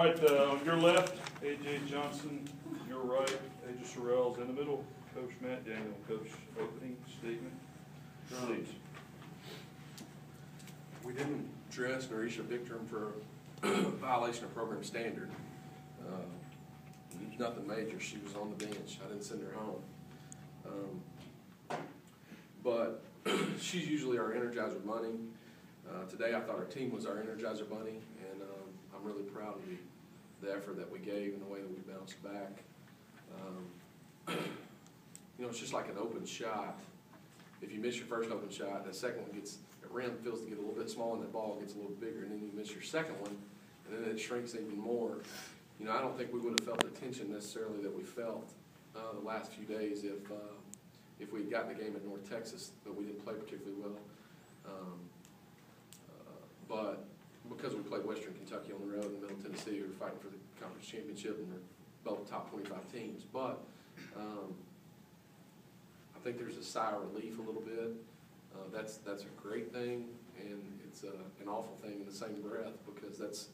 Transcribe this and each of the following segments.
All right, on your left, A.J. Johnson, your right, A.J. Sorrells in the middle, Coach Matt Daniel. Coach, opening statement, please. We didn't dress Narisha Victorm for a violation of program standard. Nothing major. She was on the bench. I didn't send her home. But she's usually our Energizer Bunny. Today I thought our team was our Energizer Bunny, and I'm really proud of the effort that we gave and the way that we bounced back. You know, it's just like an open shot. If you miss your first open shot, the second one gets, the rim feels to get a little bit small and the ball gets a little bigger, and then you miss your second one, and then it shrinks even more. You know, I don't think we would have felt the tension necessarily that we felt the last few days if we had gotten the game at North Texas, but we didn't play particularly well. But because we played Western Kentucky on the road in Middle Tennessee, we were fighting for the conference championship and we're both top 25 teams. But I think there's a sigh of relief a little bit. That's a great thing, and it's an awful thing in the same breath, because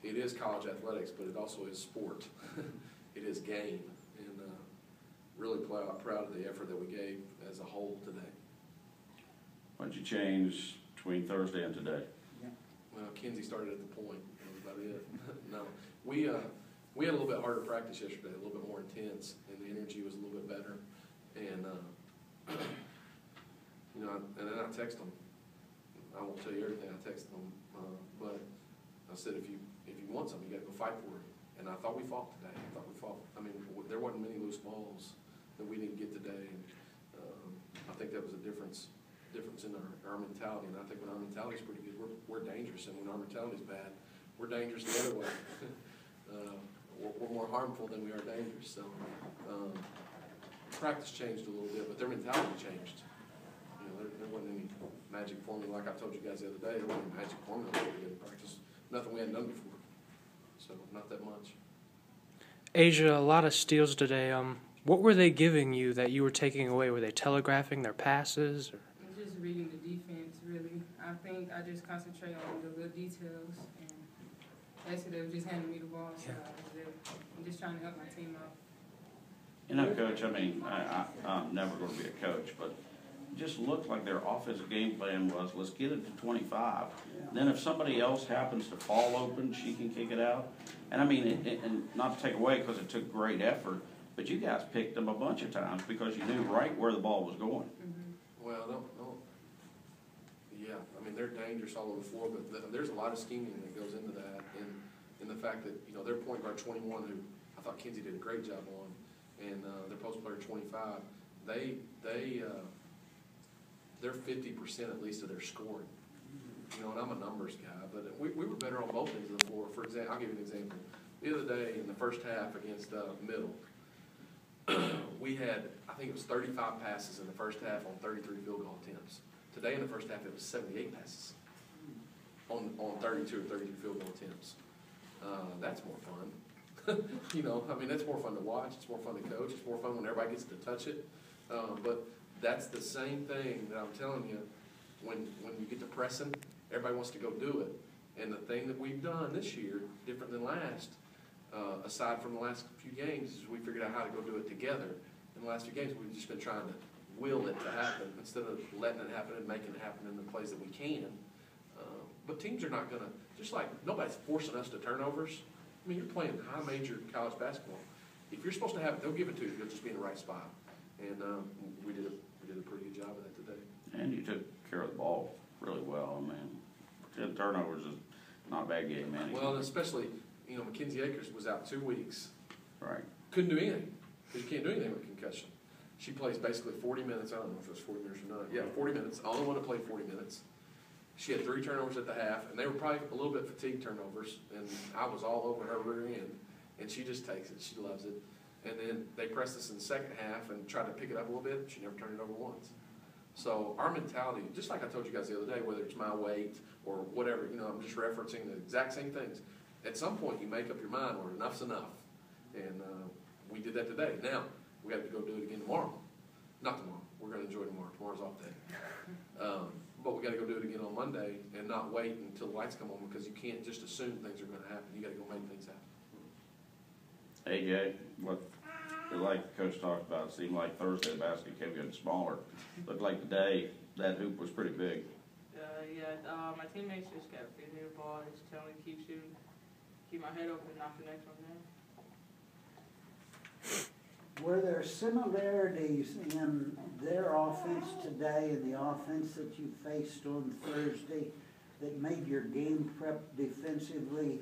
it is college athletics, but it also is sport. It is game, and really proud of the effort that we gave as a whole today. What did you change between Thursday and today? Well, Kenzie started at the point. That was about it. No, we had a little bit harder practice yesterday, a little bit more intense, and the energy was a little bit better. And you know, and then I texted them. I won't tell you everything I texted them, but I said, if you want something, you got to go fight for it. And I thought we fought today. I thought we fought. I mean, there wasn't many loose balls that we didn't get today. And I think that was a difference in our mentality. And I think when our mentality is pretty good, we're dangerous. And when our mentality is bad, we're dangerous the other way. We're more harmful than we are dangerous. So practice changed a little bit, but their mentality changed. You know, there wasn't any magic formula, like I told you guys the other day. There wasn't any magic formula that we did in practice. Nothing we hadn't done before. So not that much. Asia, a lot of steals today. What were they giving you that you were taking away? Were they telegraphing their passes? Or? Just reading the defense, really. I think I just concentrate on the little details, and basically they were just handing me the ball, so I'm just trying to help my team out. You know, Coach, I mean, I'm never going to be a coach, but it just looked like their offensive game plan was, let's get it to 25. Yeah. Then if somebody else happens to fall open, she can kick it out. And I mean, and not to take away, because it took great effort, but you guys picked them a bunch of times because you knew right where the ball was going. Well, no. Yeah, I mean, they're dangerous all over the floor, but there's a lot of scheming that goes into that, and in the fact that, you know, their point guard 21, who I thought Kenzie did a great job on, and their post player 25, they're 50% at least of their scoring. You know, and I'm a numbers guy, but we were better on both ends of the floor. For example, I'll give you an example. The other day in the first half against Middle, we had, I think it was 35 passes in the first half on 33 field goal attempts. Today in the first half it was 78 passes on 32 or 33 field goal attempts. That's more fun. You know, I mean, that's more fun to watch. It's more fun to coach. It's more fun when everybody gets to touch it. But that's the same thing that I'm telling you. When you get to pressing, everybody wants to go do it. And the thing that we've done this year, different than last, aside from the last few games, is we figured out how to go do it together. In the last few games, we've just been trying to will it to happen instead of letting it happen and making it happen in the plays that we can. But teams are not going to, just like nobody's forcing us to turnovers. I mean, you're playing high major college basketball. If you're supposed to have it, they'll give it to you. You'll just be in the right spot. And we did a pretty good job of that today. And you took care of the ball really well. I mean, 10 turnovers is not a bad game, man. Well, especially, you know, Mackenzie Akers was out 2 weeks. Right. Couldn't do anything, because you can't do anything with concussion. She plays basically 40 minutes. I don't know if it was 40 minutes or not. Yeah, 40 minutes. The only one to play 40 minutes. She had 3 turnovers at the half, and they were probably a little bit fatigued turnovers, and I was all over her rear end, and she just takes it. She loves it. And then they pressed us in the second half and tried to pick it up a little bit. She never turned it over once. So our mentality, just like I told you guys the other day, whether it's my weight or whatever, you know, I'm just referencing the exact same things. At some point, you make up your mind where enough's enough. And we did that today. Now, we got to go do it again tomorrow. Not tomorrow. We're going to enjoy tomorrow. Tomorrow's off day. but we gotta go do it again on Monday and not wait until the lights come on, because you can't just assume things are gonna happen. You gotta go make things happen. AJ, like Coach talked about, it seemed like Thursday the basket kept getting smaller. Looked like today that hoop was pretty big. My teammates just kept feeding me the ball, just telling me to keep shooting, keep my head open, and knock the next one down. Were there similarities in their offense today and the offense that you faced on Thursday that made your game prep defensively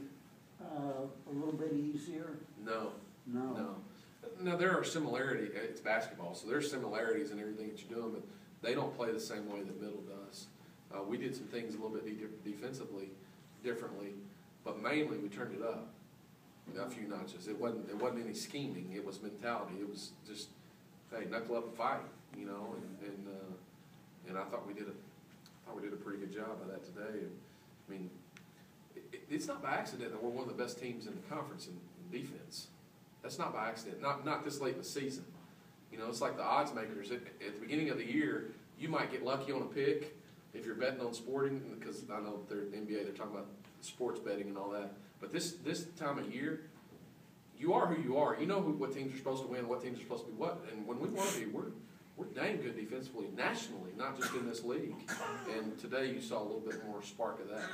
a little bit easier? No. No. No, there are similarities. It's basketball, so there's similarities in everything that you're doing, but they don't play the same way that middle does. We did some things a little bit defensively differently, but mainly we turned it up a few notches. It wasn't any scheming. It was mentality. It was just, hey, knuckle up and fight, you know. And I thought we did a pretty good job of that today. And, I mean, it's not by accident that we're one of the best teams in the conference in defense. That's not by accident. Not this late in the season. You know, it's like the odds makers. At the beginning of the year, you might get lucky on a pick if you're betting on sporting, because I know they're NBA, they're talking about sports betting and all that. But this time of year, you are who you are. You know what teams are supposed to win, what teams are supposed to be what. And when we want to be, we're dang good defensively, nationally, not just in this league. And today you saw a little bit more spark of that.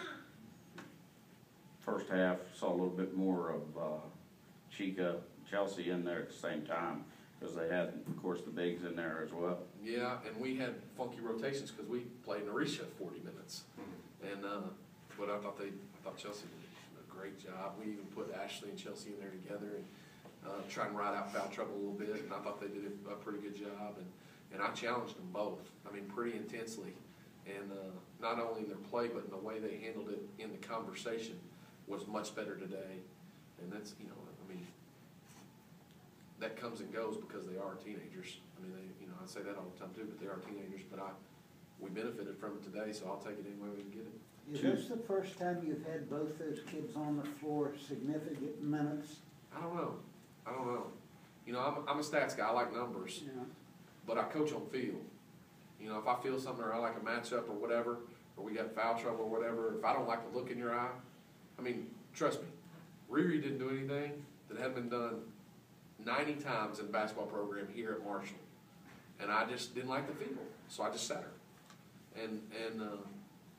First half, saw a little bit more of Chica, Chelsea in there at the same time, because they had, of course, the bigs in there as well. Yeah, and we had funky rotations because we played Narisha 40 minutes. And but I thought Chelsea did a great job. We even put Ashley and Chelsea in there together and try and ride out foul trouble a little bit. And I thought they did a pretty good job. And I challenged them both. I mean, pretty intensely. And not only in their play, but in the way they handled it in the conversation was much better today. And that's, you know, I mean, that comes and goes because they are teenagers. I mean, I say that all the time too, but they are teenagers. But we benefited from it today, so I'll take it any way we can get it. Is this the first time you've had both those kids on the floor significant minutes? I don't know. You know, I'm a stats guy. I like numbers, Yeah. but I coach on field. You know, if I feel something or I like a matchup or whatever, or we got foul trouble or whatever, if I don't like the look in your eye, I mean, trust me, Riri didn't do anything that hadn't been done 90 times in the basketball program here at Marshall. And I just didn't like the feel, so I just sat her. And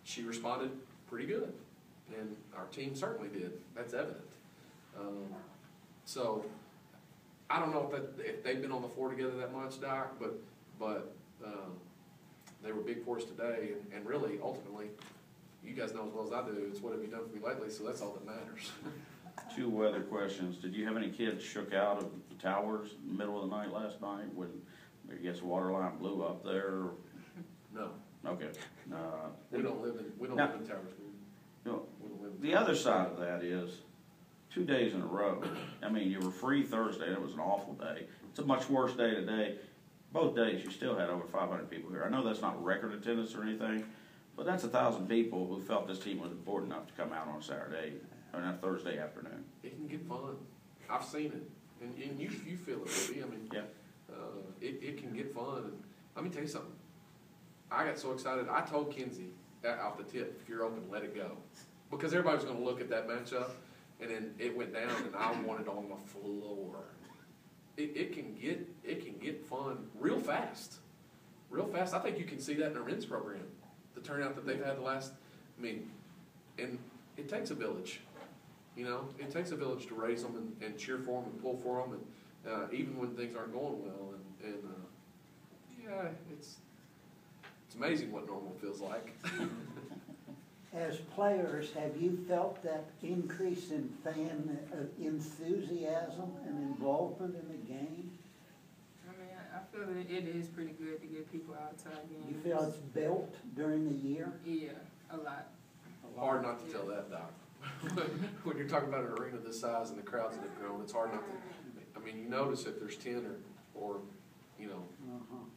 she responded pretty good. And our team certainly did. That's evident. So I don't know if they've been on the floor together that much, Doc, but they were big for us today. And really, ultimately, you guys know as well as I do, it's what have you done for me lately, so that's all that matters. Two weather questions. Did you have any kids shook out of the towers in the middle of the night last night when, I guess, the water line blew up there? No. Okay. We don't live in towers. No. We don't live in The other side of that is 2 days in a row. I mean, you were free Thursday, and it was an awful day. It's a much worse day today. Both days, you still had over 500 people here. I know that's not record attendance or anything, but that's 1,000 people who felt this team was important enough to come out on a Saturday or a Thursday afternoon. It can get fun. I've seen it, and you feel it, Woody. I mean, Yeah. It can get fun. And let me tell you something. I got so excited. I told Kenzie off the tip, if you're open, let it go, because everybody's going to look at that matchup, and then it went down, and I wanted on the floor. It can get fun real fast. I think you can see that in our men's program, the turnout that they've had the last. I mean, and it takes a village. You know, it takes a village to raise them and cheer for them and pull for them, and even when things aren't going well. And yeah, it's amazing what normal feels like. As players, have you felt that increase in fan enthusiasm and involvement in the game? I mean, I feel that it is pretty good to get people outside games. You feel it's built during the year? Yeah, a lot. Hard not to tell that, Doc. When you're talking about an arena this size and the crowds that have grown, it's hard not to. I mean, you notice if there's 10 or you know,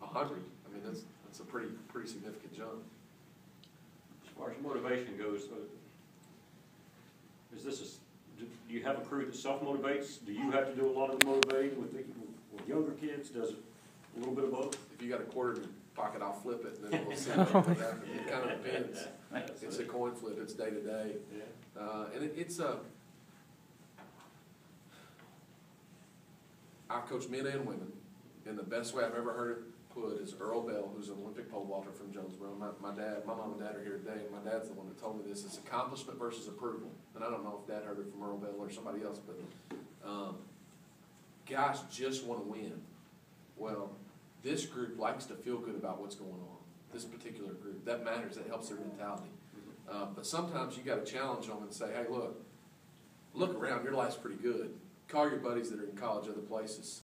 100. I mean, that's a pretty significant jump. As far as motivation goes, do you have a crew that self-motivates? Do you have to do a lot of the motivating with younger kids? Does it a little bit of both? If you got a quarter pocket, I'll flip it, and then we'll see what happens. It kind of depends. It's a coin flip, it's day to day. And it's I coach men and women, and the best way I've ever heard it put is Earl Bell, who's an Olympic pole vaulter from Jonesboro. My mom and dad are here today, and my dad's the one that told me this. It's accomplishment versus approval. And I don't know if Dad heard it from Earl Bell or somebody else, but guys just want to win. Well, this group likes to feel good about what's going on. This particular group, that matters. That helps their mentality. But sometimes you got to challenge them and say, hey, look around. Your life's pretty good. Call your buddies that are in college other places.